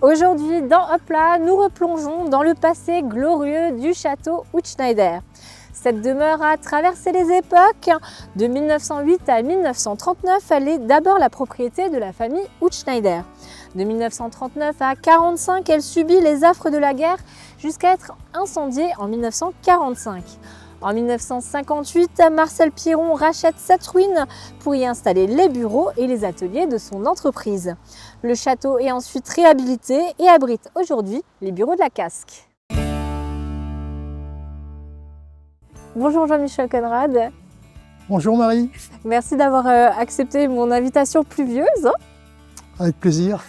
Aujourd'hui dans Hopla, nous replongeons dans le passé glorieux du château Hutschneider. Cette demeure a traversé les époques. De 1908 à 1939, elle est d'abord la propriété de la famille Hutschneider. De 1939 à 1945, elle subit les affres de la guerre jusqu'à être incendiée en 1945. En 1958, Marcel Piron rachète cette ruine pour y installer les bureaux et les ateliers de son entreprise. Le château est ensuite réhabilité et abrite aujourd'hui les bureaux de la Casque. Bonjour Jean-Michel Conrad. Bonjour Marie. Merci d'avoir accepté mon invitation pluvieuse. Avec plaisir.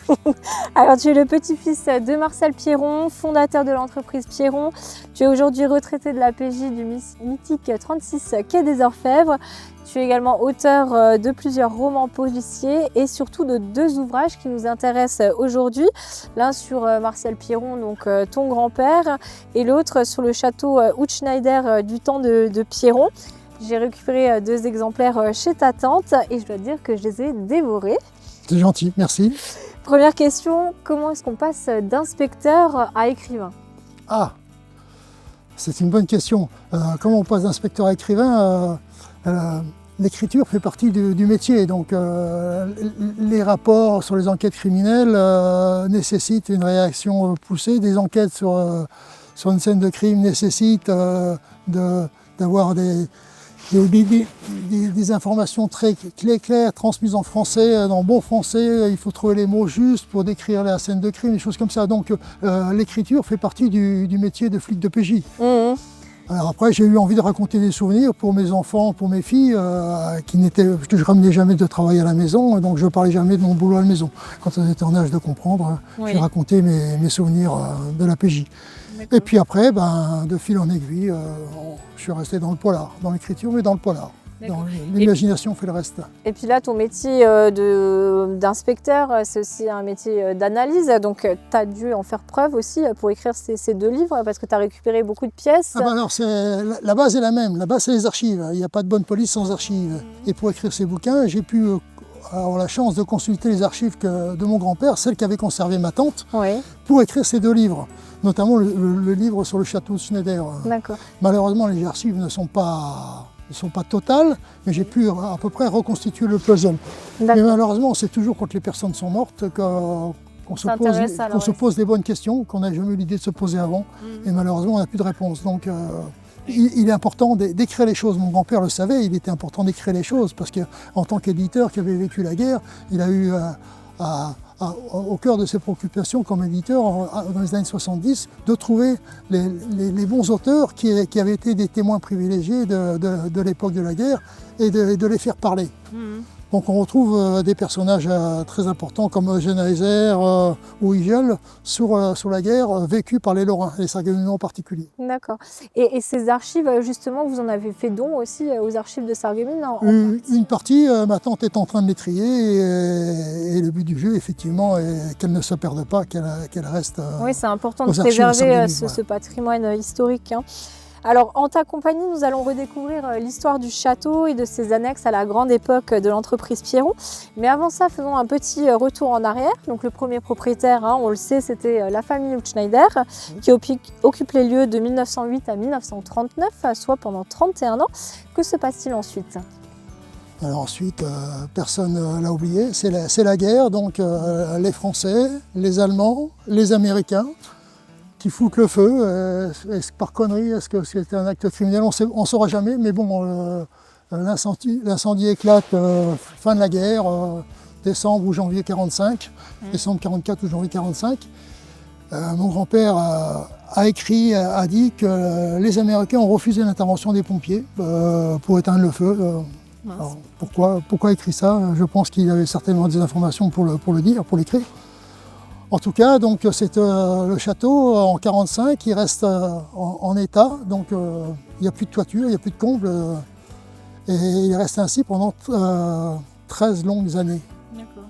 Alors tu es le petit-fils de Marcel Piron, fondateur de l'entreprise Piron. Tu es aujourd'hui retraité de la PJ du mythique 36 quai des Orfèvres. Tu es également auteur de plusieurs romans policiers et surtout de deux ouvrages qui nous intéressent aujourd'hui. L'un sur Marcel Piron, donc ton grand-père, et l'autre sur le château Hutschneider du temps de Piron. J'ai récupéré deux exemplaires chez ta tante et je dois dire que je les ai dévorés. C'est gentil, merci. Première question, comment est-ce qu'on passe d'inspecteur à écrivain? Ah, c'est une bonne question. Comment on passe d'inspecteur à écrivain? L'écriture fait partie du métier, donc les rapports sur les enquêtes criminelles nécessitent une réaction poussée. Des enquêtes sur une scène de crime nécessitent d'avoir des informations très claires, transmises en français, dans bon français. Il faut trouver les mots justes pour décrire la scène de crime, des choses comme ça. Donc l'écriture fait partie du métier de flic de PJ. Mmh. Alors après, j'ai eu envie de raconter des souvenirs pour mes enfants, pour mes filles, que je ramenais jamais de travail à la maison, donc je ne parlais jamais de mon boulot à la maison. Quand elles étaient en âge de comprendre, oui. J'ai raconté mes souvenirs de la PJ. Et puis après, de fil en aiguille, je suis resté dans le polar, dans l'écriture, mais dans le polar. L'imagination fait le reste. Et puis là, ton métier d'inspecteur, c'est aussi un métier d'analyse. Donc, tu as dû en faire preuve aussi pour écrire ces deux livres, parce que tu as récupéré beaucoup de pièces. Alors, la base est la même. La base, c'est les archives. Il n'y a pas de bonne police sans archives. Et pour écrire ces bouquins, j'ai pu avoir la chance de consulter les archives de mon grand-père, celles qu'avait conservées ma tante, oui. Pour écrire ces deux livres. Notamment le livre sur le château Hutschneider. Malheureusement, les archives ne sont pas totales, mais j'ai pu à peu près reconstituer le puzzle. Mais malheureusement, c'est toujours quand les personnes sont mortes qu'on se pose des bonnes questions, qu'on n'a jamais eu l'idée de se poser avant. Et malheureusement, on n'a plus de réponse. Donc, il est important d'écrire les choses. Mon grand-père le savait, il était important d'écrire les choses, parce qu'en tant qu'éditeur qui avait vécu la guerre, il a eu au cœur de ses préoccupations comme éditeur dans les années 70, de trouver les bons auteurs qui avaient été des témoins privilégiés de l'époque de la guerre et de les faire parler. Donc on retrouve des personnages très importants comme Eugène Heiser ou Higel sur la guerre vécue par les Lorrains, les Sarregueminois en particulier. D'accord. Et ces archives, justement, vous en avez fait don aussi aux archives de Sarreguemines Une partie, ma tante est en train de les trier et le but du jeu, effectivement, est qu'elle ne se perde pas, qu'elle reste. Oui, c'est important de préserver ce patrimoine historique. Alors, en ta compagnie, nous allons redécouvrir l'histoire du château et de ses annexes à la grande époque de l'entreprise Piron. Mais avant ça, faisons un petit retour en arrière. Donc, le premier propriétaire, on le sait, c'était la famille Hutschneider, qui occupe les lieux de 1908 à 1939, soit pendant 31 ans. Que se passe-t-il ensuite ? Alors ensuite, personne ne l'a oublié, c'est la guerre, donc les Français, les Allemands, les Américains, qui foutent le feu. Est-ce par connerie, est-ce que c'était un acte criminel? On ne saura jamais, mais bon, l'incendie éclate fin de la guerre, décembre ou janvier 45, décembre 44 ou janvier 45. Mon grand-père a dit que les Américains ont refusé l'intervention des pompiers pour éteindre le feu. Alors, pourquoi écrit ça? Je pense qu'il avait certainement des informations pour le dire, pour l'écrire. En tout cas, donc c'est le château en 1945, il reste en état, donc il n'y a plus de toiture, il n'y a plus de comble, et il reste ainsi pendant 13 longues années,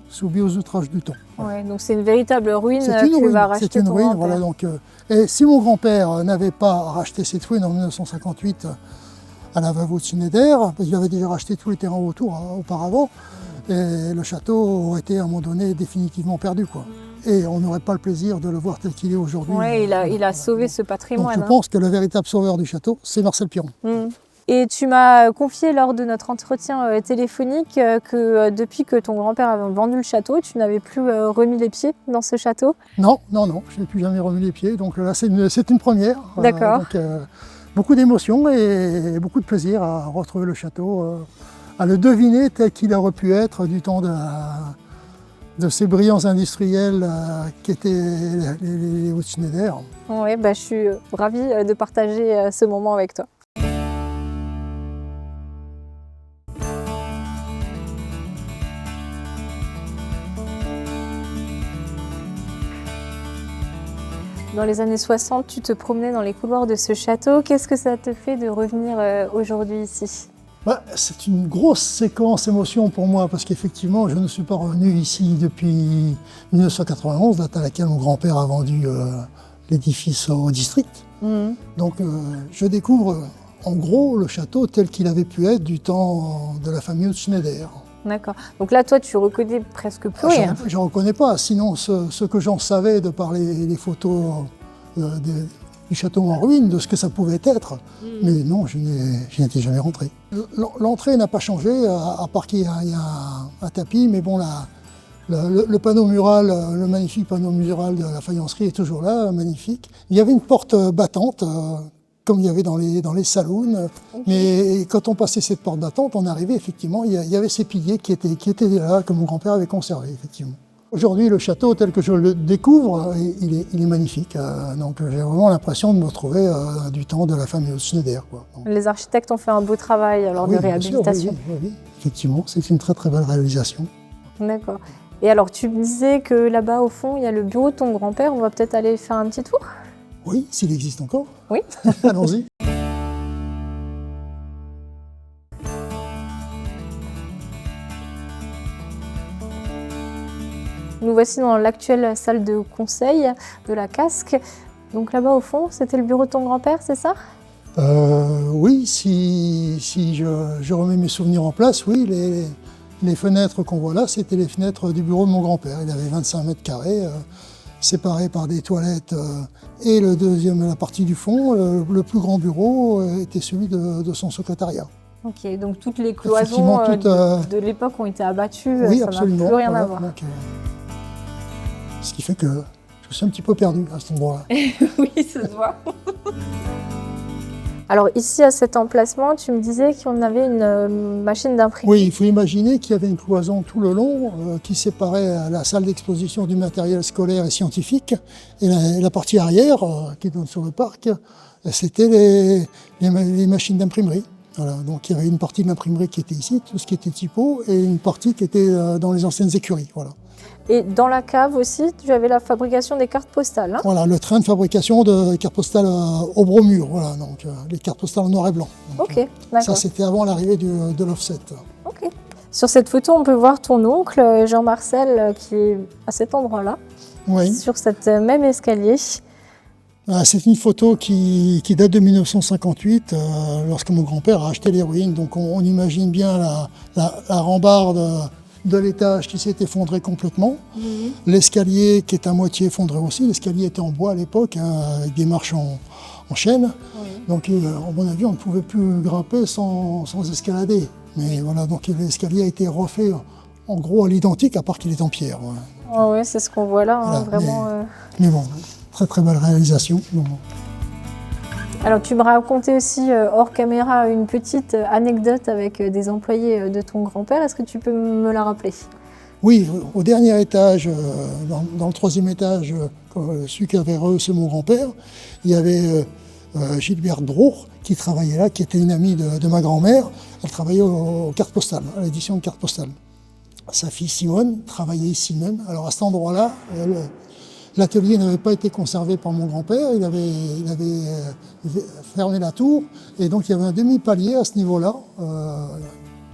soumis aux outrages du temps. Ouais, donc c'est une véritable ruine que va racheter ton grand-père. Voilà, donc, et si mon grand-père n'avait pas racheté cette ruine en 1958 à la veuve Hutschneider, parce qu'il avait déjà racheté tous les terrains autour auparavant, et le château aurait été à un moment donné définitivement perdu, quoi. et on n'aurait pas le plaisir de le voir tel qu'il est aujourd'hui. Oui, il a sauvé ce patrimoine. Donc je pense que le véritable sauveur du château, c'est Marcel Piron. Et tu m'as confié lors de notre entretien téléphonique que depuis que ton grand-père avait vendu le château, tu n'avais plus remis les pieds dans ce château. Non, je n'ai plus jamais remis les pieds, donc là c'est une première. D'accord. Beaucoup d'émotions et beaucoup de plaisir à retrouver le château, à le deviner tel qu'il aurait pu être du temps de ces brillants industriels qui étaient les Hutschneider. Oui, je suis ravie de partager ce moment avec toi. Dans les années 60, tu te promenais dans les couloirs de ce château. Qu'est-ce que ça te fait de revenir aujourd'hui ici ? C'est une grosse séquence émotion pour moi parce qu'effectivement, je ne suis pas revenu ici depuis 1991, date à laquelle mon grand-père a vendu l'édifice au district. Donc je découvre en gros le château tel qu'il avait pu être du temps de la famille Hutschneider. D'accord. Donc là, toi, tu reconnais presque plus rien. Je ne reconnais pas. Sinon, ce que j'en savais de par les photos du château en ruine, de ce que ça pouvait être. Mais non, je n'y étais jamais rentré. L'entrée n'a pas changé, à part qu'il y a un tapis. Mais bon, le panneau mural, le magnifique panneau mural de la faïencerie est toujours là, magnifique. Il y avait une porte battante, comme il y avait dans les saloons. Okay. Mais quand on passait cette porte battante, on arrivait effectivement, il y avait ces piliers qui étaient là, que mon grand-père avait conservé, effectivement. Aujourd'hui, le château tel que je le découvre, il est magnifique. Donc j'ai vraiment l'impression de me retrouver du temps de la famille Hutschneider. Les architectes ont fait un beau travail alors de réhabilitation. Oui, effectivement, c'est une très très belle réalisation. D'accord. Et alors tu me disais que là-bas au fond, il y a le bureau de ton grand-père. On va peut-être aller faire un petit tour ? Oui, s'il existe encore. Oui. Allons-y. Nous voici dans l'actuelle salle de conseil de la Casque. Donc là-bas au fond, c'était le bureau de ton grand-père, c'est ça ? Oui, si je remets mes souvenirs en place, oui, les fenêtres qu'on voit là, c'était les fenêtres du bureau de mon grand-père. Il avait 25 mètres carrés, séparés par des toilettes. Et la partie du fond, le plus grand bureau, était celui de son secrétariat. Ok, donc toutes les cloisons de l'époque ont été abattues, oui, ça absolument, n'a plus rien à voir. Donc, ce qui fait que je suis un petit peu perdu à cet endroit-là. Oui, ça se voit. Alors ici, à cet emplacement, tu me disais qu'on avait une machine d'imprimer. Oui, il faut imaginer qu'il y avait une cloison tout le long qui séparait la salle d'exposition du matériel scolaire et scientifique. Et la partie arrière, qui donne sur le parc, c'était les machines d'imprimerie. Voilà, donc il y avait une partie de l'imprimerie qui était ici, tout ce qui était typo, et une partie qui était dans les anciennes écuries. Voilà. Et dans la cave aussi, tu avais la fabrication des cartes postales. Hein ? Voilà, le train de fabrication de cartes postales au bromure, voilà, donc les cartes postales en noir et blanc. Donc, ok, d'accord. Ça, c'était avant l'arrivée de l'offset. Ok. Sur cette photo, on peut voir ton oncle, Jean-Marcel, qui est à cet endroit-là, oui. Sur cette même escalier. C'est une photo qui date de 1958, lorsque mon grand-père a acheté les ruines. Donc on imagine bien la rambarde de l'étage qui s'est effondré complètement. L'escalier qui est à moitié effondré aussi. L'escalier était en bois à l'époque, avec des marches en chaîne. Donc à mon avis, on ne pouvait plus grimper sans escalader. Mais voilà, donc l'escalier a été refait en gros à l'identique, à part qu'il est en pierre. Ouais. Oui, c'est ce qu'on voit là, voilà, vraiment. Mais bon, très très belle réalisation. Alors tu me racontais aussi hors caméra une petite anecdote avec des employés de ton grand-père. Est-ce que tu peux me la rappeler ? Oui, au dernier étage, dans le troisième étage, celui qui avait reçu mon grand-père, il y avait Gilberte Brour qui travaillait là, qui était une amie de ma grand-mère. Elle travaillait aux cartes postales, à l'édition de cartes postales. Sa fille Simone travaillait ici même. Alors à cet endroit-là, l'atelier n'avait pas été conservé par mon grand-père, il avait fermé la tour, et donc il y avait un demi-palier à ce niveau-là,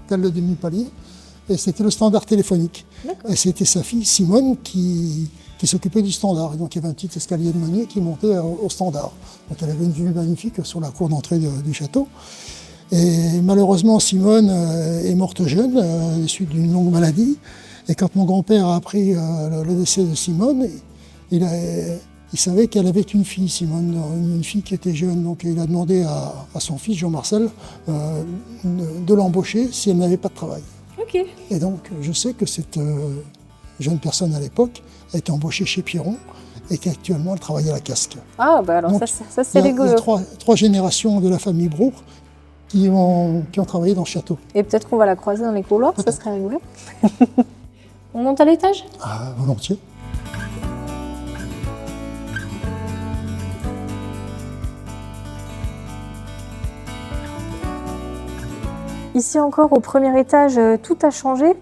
tel le demi-palier, et c'était le standard téléphonique. Et c'était sa fille Simone qui s'occupait du standard, et donc il y avait un petit escalier de meunier qui montait au standard. Donc elle avait une vue magnifique sur la cour d'entrée du château. Et malheureusement, Simone est morte jeune, à la suite d'une longue maladie. Et quand mon grand-père a appris le décès de Simone, il savait qu'elle avait une fille, Simone, une fille qui était jeune. Donc il a demandé à son fils, Jean-Marcel, de l'embaucher si elle n'avait pas de travail. Okay. Et donc je sais que cette jeune personne à l'époque a été embauchée chez Piron et qu'actuellement elle travaille à la Casque. Ah bah alors donc, ça c'est rigolo. Il y a trois générations de la famille Brour qui ont travaillé dans le château. Et peut-être qu'on va la croiser dans les couloirs, ça serait rigolo. On monte à l'étage? Ah, volontiers. Ici encore, au premier étage, tout a changé.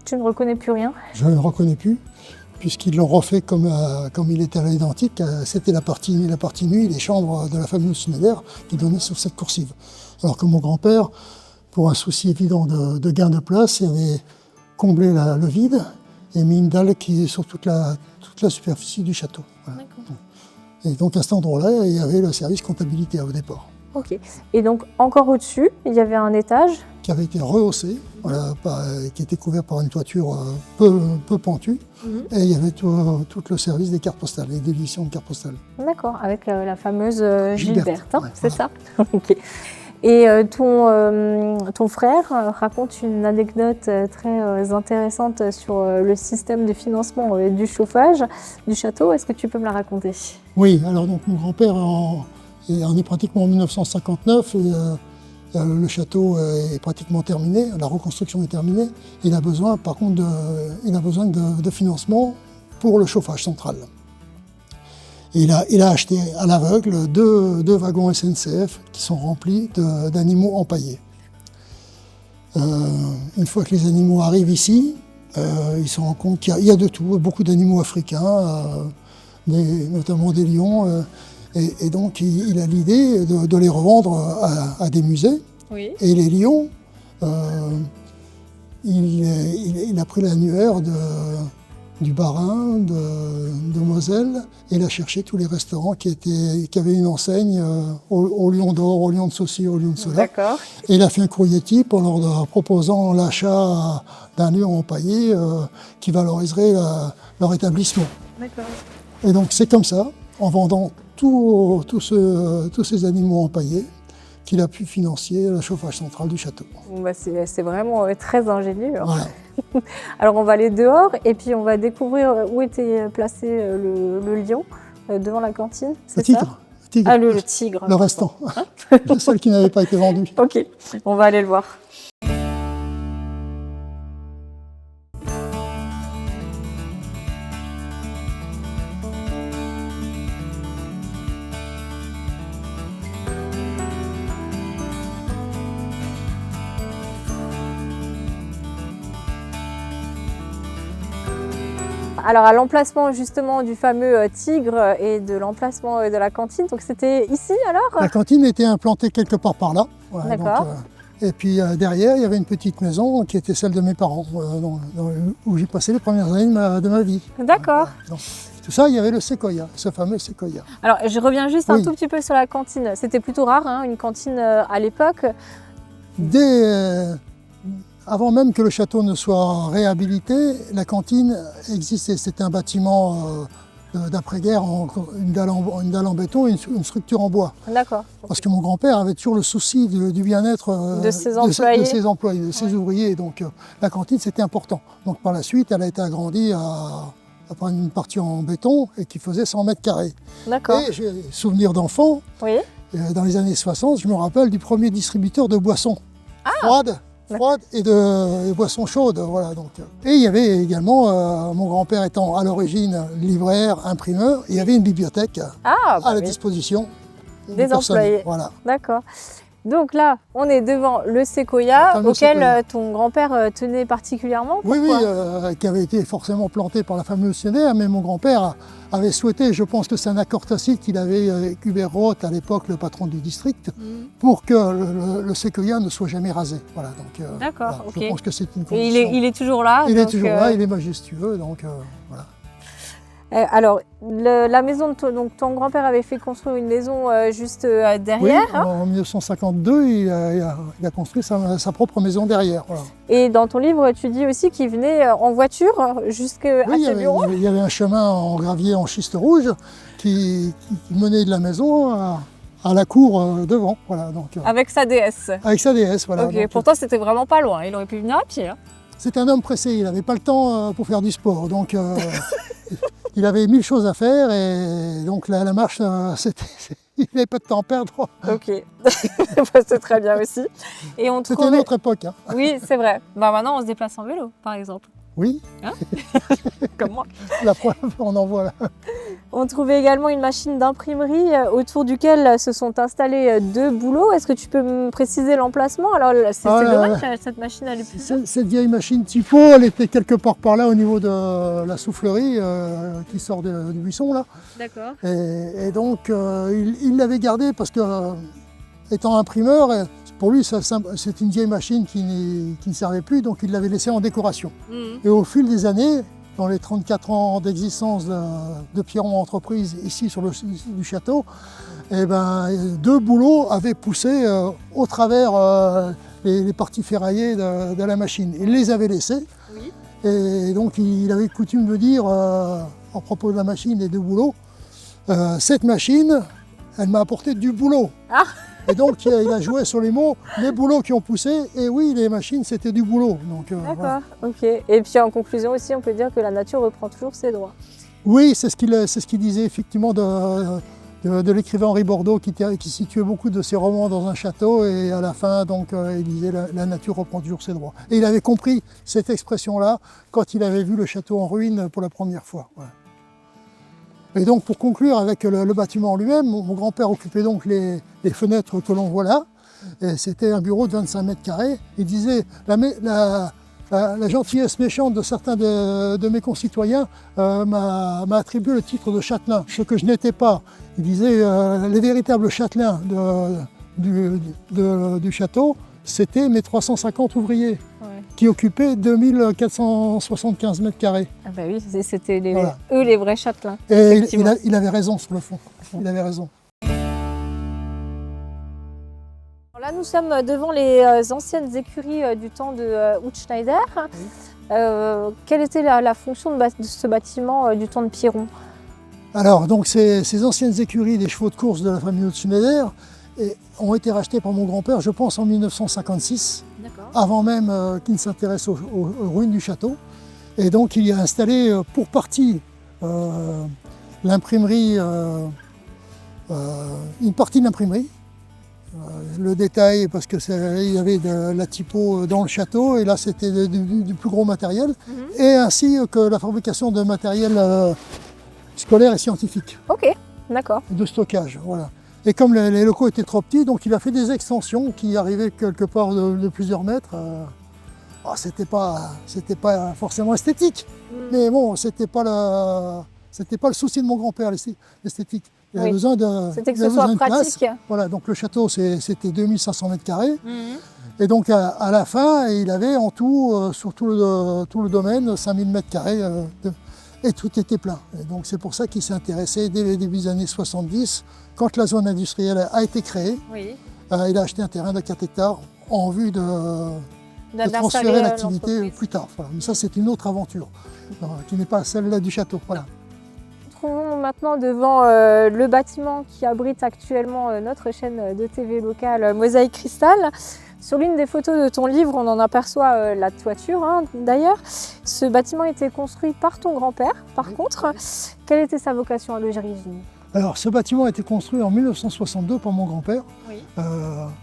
Tu ne reconnais plus rien? Je ne reconnais plus, puisqu'ils l'ont refait comme il était à l'identique. C'était la partie nuit, les chambres de la famille Schneider qui donnaient sur cette coursive. Alors que mon grand-père, pour un souci évident de gain de place, il avait comblé le vide et mis une dalle qui est sur toute la superficie du château. Voilà. Et donc à cet endroit-là, il y avait le service comptabilité au départ. Ok. Et donc encore au-dessus, il y avait un étage qui avait été rehaussé, voilà, qui était couvert par une toiture peu pentue. Et il y avait tout le service des cartes postales, des éditions de cartes postales. D'accord, avec la fameuse Gilberte, hein, ouais, c'est ça. Okay. Et ton frère raconte une anecdote très intéressante sur le système de financement du chauffage du château. Est-ce que tu peux me la raconter? Oui, alors donc mon grand-père, on est pratiquement en 1959, et, le château est pratiquement terminé, la reconstruction est terminée. Il a besoin par contre de financement pour le chauffage central. Il a acheté à l'aveugle deux wagons SNCF qui sont remplis d'animaux empaillés. Une fois que les animaux arrivent ici, ils se rendent compte qu'il y a de tout, beaucoup d'animaux africains, notamment des lions. Et donc il a l'idée de les revendre à des musées. Oui. Et les lions, il a pris l'annuaire du Bas-Rhin, de Moselle, et il a cherché tous les restaurants qui avaient une enseigne au Lion d'Or, au Lion de Saucy, au Lion de Sola. D'accord. Et il a fait un courrier type en leur proposant l'achat d'un lion empaillé qui valoriserait leur établissement. D'accord. Et donc c'est comme ça, en vendant tous ces animaux empaillés, qu'il a pu financer le chauffage central du château. Bah c'est vraiment très ingénieux. Voilà. Alors on va aller dehors et puis on va découvrir où était placé le lion devant la cantine. Le tigre. Ah, le tigre. Le restant. Le seul qui n'avait pas été vendu. Ok, on va aller le voir. Alors à l'emplacement justement du fameux tigre et de l'emplacement de la cantine, donc c'était ici alors? La cantine était implantée quelque part par là. Voilà, d'accord. Et puis derrière, il y avait une petite maison qui était celle de mes parents, où j'ai passé les premières années de ma vie. D'accord. Tout ça, il y avait le séquoia, ce fameux séquoia. Alors je reviens juste un tout petit peu sur la cantine. C'était plutôt rare, hein, une cantine à l'époque. Avant même que le château ne soit réhabilité, la cantine existait. C'était un bâtiment d'après-guerre, une dalle en béton et une structure en bois. D'accord. Parce que mon grand-père avait toujours le souci du bien-être de ses employés, de ses ouvriers. Donc la cantine, c'était important. Donc par la suite, elle a été agrandie à une partie en béton et qui faisait 100 mètres carrés. D'accord. Et j'ai souvenir d'enfant. Oui. Dans les années 60, je me rappelle du premier distributeur de boissons froides et de boissons chaudes. Voilà, donc. Et il y avait également, mon grand-père étant à l'origine libraire, imprimeur, il y avait une bibliothèque à la disposition des employés. Voilà. D'accord. Donc là, on est devant le séquoia auquel ton grand-père tenait particulièrement. Oui, qui avait été forcément planté par la famille Schneider, mais mon grand-père avait souhaité, je pense que c'est un accord tacite qu'il avait avec Hubert Roth, à l'époque le patron du district, pour que le séquoia ne soit jamais rasé. Voilà, donc, d'accord, voilà, je pense que c'est une condition. Et il est toujours là. Il est toujours là, il est majestueux, donc voilà. Alors, la maison de donc ton grand-père avait fait construire une maison juste derrière. Oui, en 1952, il a construit sa propre maison derrière. Voilà. Et dans ton livre, tu dis aussi qu'il venait en voiture jusqu'à ce bureau. Il y avait un chemin en gravier en schiste rouge qui menait de la maison à la cour devant. Voilà, donc, avec sa déesse. Avec sa déesse, voilà. Okay. Pourtant, c'était vraiment pas loin. Il aurait pu venir à pied. Hein. C'était un homme pressé, il n'avait pas le temps pour faire du sport. Donc, il avait 1000 choses à faire et donc la marche, il n'avait pas de temps à perdre. Ok, c'est très bien aussi. C'était une autre époque. Hein. Oui, c'est vrai. Bah, maintenant, on se déplace en vélo, par exemple. Oui. Hein comme moi. La preuve, on en voit là. On trouvait également une machine d'imprimerie autour duquel se sont installés 2 boulots. Est-ce que tu peux me préciser l'emplacement? Alors, c'est dommage, cette machine, elle est plus... Cette vieille machine typo, elle était quelque part par là au niveau de la soufflerie qui sort du buisson là. D'accord. Et donc, il l'avait gardée parce que, étant imprimeur, pour lui, c'est une vieille machine qui ne servait plus, donc il l'avait laissée en décoration. Et au fil des années, dans les 34 ans d'existence de Pierron Entreprise ici sur le site du château, eh ben, 2 boulots avaient poussé au travers les parties ferraillées de la machine. Il les avait laissés. Oui. Et donc il avait coutume de dire, à propos de la machine et 2 boulots, cette machine, elle m'a apporté du boulot. Ah. Et donc il a joué sur les mots, les boulots qui ont poussé, et oui, les machines c'était du boulot. D'accord, voilà. Ok. Et puis en conclusion aussi, on peut dire que la nature reprend toujours ses droits. Oui, c'est ce qu'il disait effectivement de l'écrivain Henri Bordeaux qui situait beaucoup de ses romans dans un château, et à la fin donc il disait la nature reprend toujours ses droits. Et il avait compris cette expression-là quand il avait vu le château en ruine pour la première fois. Voilà. Et donc pour conclure avec le bâtiment en lui-même, mon grand-père occupait donc les fenêtres que l'on voit là. C'était un bureau de 25 mètres carrés. Il disait la gentillesse méchante de certains de mes concitoyens m'a attribué le titre de châtelain, ce que je n'étais pas. Il disait les véritables châtelains du château, c'était mes 350 ouvriers. Ouais. Qui occupaient 2475 mètres carrés. Ah bah oui, c'était eux les vrais châtelains. Et il avait raison sur le fond, il avait raison. Là, nous sommes devant les anciennes écuries du temps de Hutschneider. Oui. Quelle était la fonction de ce bâtiment du temps de Pierron? Alors, donc, ces anciennes écuries des chevaux de course de la famille Hutschneider ont été rachetées par mon grand-père, je pense, en 1956, avant même qu'il ne s'intéresse aux ruines du château. Et donc, il y a installé pour partie l'imprimerie, une partie de l'imprimerie. Le détail, parce qu'il y avait de la typo dans le château, et là c'était du plus gros matériel, et ainsi que la fabrication de matériel scolaire et scientifique. Ok, d'accord. De stockage, voilà. Et comme les locaux étaient trop petits, donc il a fait des extensions qui arrivaient quelque part de plusieurs mètres. C'était pas forcément esthétique, mais bon, c'était pas le souci de mon grand-père, l'esthétique. Il avait besoin de. C'était que ce soit pratique. Voilà, donc le château, c'était 2500 mètres carrés. Et donc à la fin, il avait en tout, sur tout le domaine, 5000 mètres carrés, et tout était plein. Et donc c'est pour ça qu'il s'est intéressé dès les débuts des années 70, quand la zone industrielle a été créée. Oui. Il a acheté un terrain de 4 hectares en vue de transférer l'activité plus tard. Voilà. Mais ça, c'est une autre aventure, qui n'est pas celle-là du château. Voilà. Nous nous trouvons maintenant devant le bâtiment qui abrite actuellement notre chaîne de TV locale Mosaïque Cristal. Sur l'une des photos de ton livre, on en aperçoit la toiture d'ailleurs. Ce bâtiment a été construit par ton grand-père, par contre. Quelle était sa vocation à l'origine? Alors, ce bâtiment a été construit en 1962 par mon grand-père. Oui.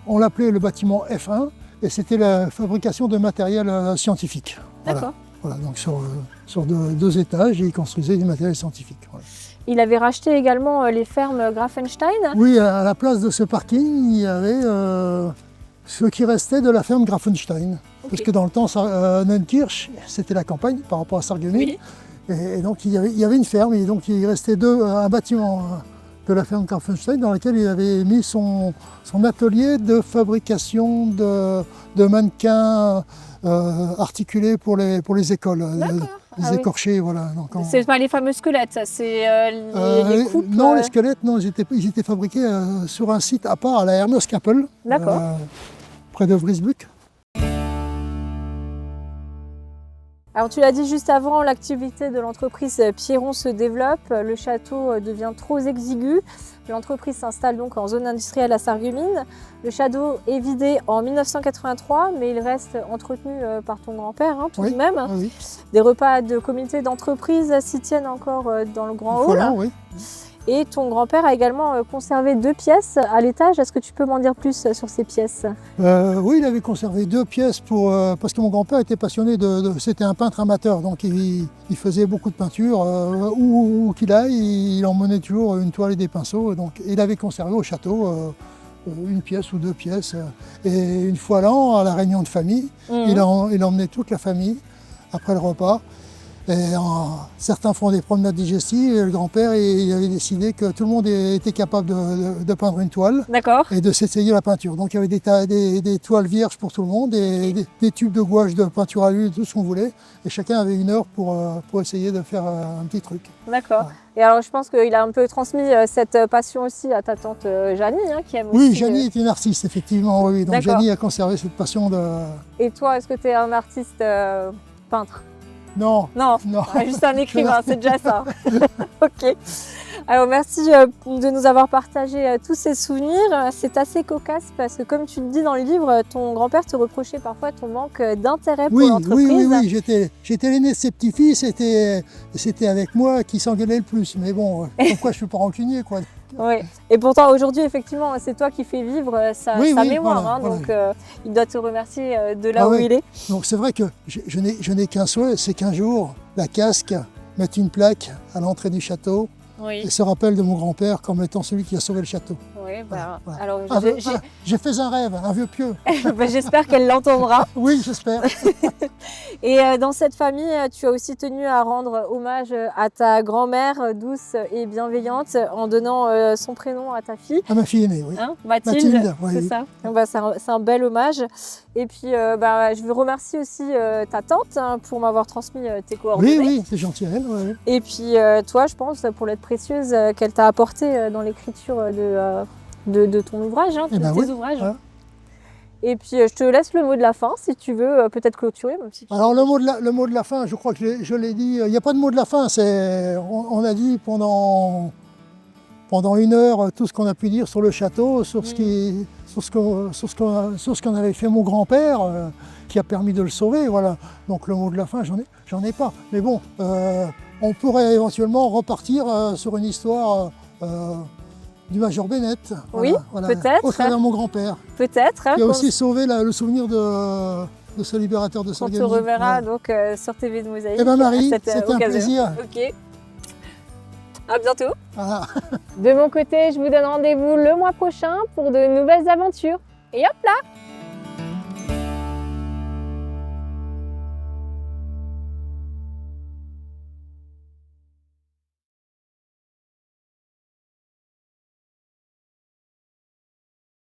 On l'appelait le bâtiment F1, et c'était la fabrication de matériel scientifique. D'accord. Voilà, donc sur 2 étages, il construisait du matériel scientifique. Voilà. Il avait racheté également les fermes Grafenstein. Oui, à la place de ce parking, il y avait ce qui restait de la ferme Grafenstein. Okay. Parce que dans le temps, Neunkirch, c'était la campagne par rapport à Sarreguemines. Oui. Et donc il y avait une ferme, et donc il restait un bâtiment de la ferme Grafenstein dans lequel il avait mis son atelier de fabrication de mannequins articulés pour les écoles. les écorchés, voilà. C'est pas les fameux squelettes, c'est les coupes. Non, les squelettes, non, ils étaient fabriqués sur un site à part, à la Hermes Kappel, près de Vrisbuck. Alors tu l'as dit juste avant, l'activité de l'entreprise Pierron se développe, le château devient trop exigu. L'entreprise s'installe donc en zone industrielle à Sarreguemines. Le château est vidé en 1983, mais il reste entretenu par ton grand-père tout de même. Oui. Des repas de comité d'entreprise s'y tiennent encore dans le grand hall. Voilà, oui. Et ton grand-père a également conservé 2 pièces à l'étage. Est-ce que tu peux m'en dire plus sur ces pièces? Oui, il avait conservé 2 pièces parce que mon grand-père était passionné c'était un peintre amateur, donc il faisait beaucoup de peinture. Où qu'il aille, il emmenait toujours une toile et des pinceaux. Donc, il avait conservé au château 1 pièce ou 2 pièces. Et une fois l'an, à la réunion de famille, il emmenait toute la famille après le repas. Et certains font des promenades digestives et le grand-père il avait décidé que tout le monde était capable de peindre une toile et de s'essayer la peinture. Donc il y avait des toiles vierges pour tout le monde, des tubes de gouache de peinture à l'huile, tout ce qu'on voulait. Et chacun avait 1 heure pour essayer de faire un petit truc. D'accord. Voilà. Et alors je pense qu'il a un peu transmis cette passion aussi à ta tante Janie, qui aime aussi... Oui, Janie est une artiste, effectivement. Oui. Donc Janie a conservé cette passion de... Et toi, est-ce que tu es un artiste peintre? Non. Juste un écrivain, c'est déjà ça. Ok. Alors merci de nous avoir partagé tous ces souvenirs. C'est assez cocasse parce que comme tu le dis dans le livre, ton grand-père te reprochait parfois ton manque d'intérêt pour l'entreprise. Oui, j'étais l'aîné de ses petits-fils, c'était avec moi qui s'engueulait le plus. Mais bon, pourquoi je ne suis pas rancunier, quoi. Oui. Et pourtant aujourd'hui, effectivement, c'est toi qui fais vivre sa mémoire. Voilà. Donc il doit te remercier de là où il est. Donc c'est vrai que je n'ai qu'un souhait, c'est qu'un jour, la casque mette une plaque à l'entrée du château et se rappelle de mon grand-père comme étant celui qui a sauvé le château. Oui, voilà. Alors, j'ai fait un rêve, un vieux pieux. J'espère qu'elle l'entendra. Oui, j'espère. Et dans cette famille, tu as aussi tenu à rendre hommage à ta grand-mère douce et bienveillante en donnant son prénom à ta fille. À ma fille aînée, oui. Mathilde, c'est ça. C'est un bel hommage. Et puis, je veux remercier aussi ta tante pour m'avoir transmis tes coordonnées. Oui, c'est gentil à elle. Ouais. Et puis, toi, je pense, pour l'aide précieuse qu'elle t'a apportée dans l'écriture de ton ouvrage, de tes ouvrages. Ouais. Et puis je te laisse le mot de la fin si tu veux peut-être clôturer. Même si Alors le mot de la fin, je crois que je l'ai dit, il n'y a pas de mot de la fin, on a dit pendant 1 heure tout ce qu'on a pu dire sur le château, sur ce qu'en avait fait mon grand-père, qui a permis de le sauver. Voilà. Donc le mot de la fin, j'en ai pas. Mais bon, on pourrait éventuellement repartir sur une histoire du Major Bennett, peut-être. Au travers de mon grand-père. Peut-être. Qui a aussi sauvé le souvenir de ce libérateur de Sarreguemines. On te reverra donc sur TV de Mosaïque. Eh bien Marie, c'était un plaisir. Ok. À bientôt. Voilà. De mon côté, je vous donne rendez-vous le mois prochain pour de nouvelles aventures. Et hop là!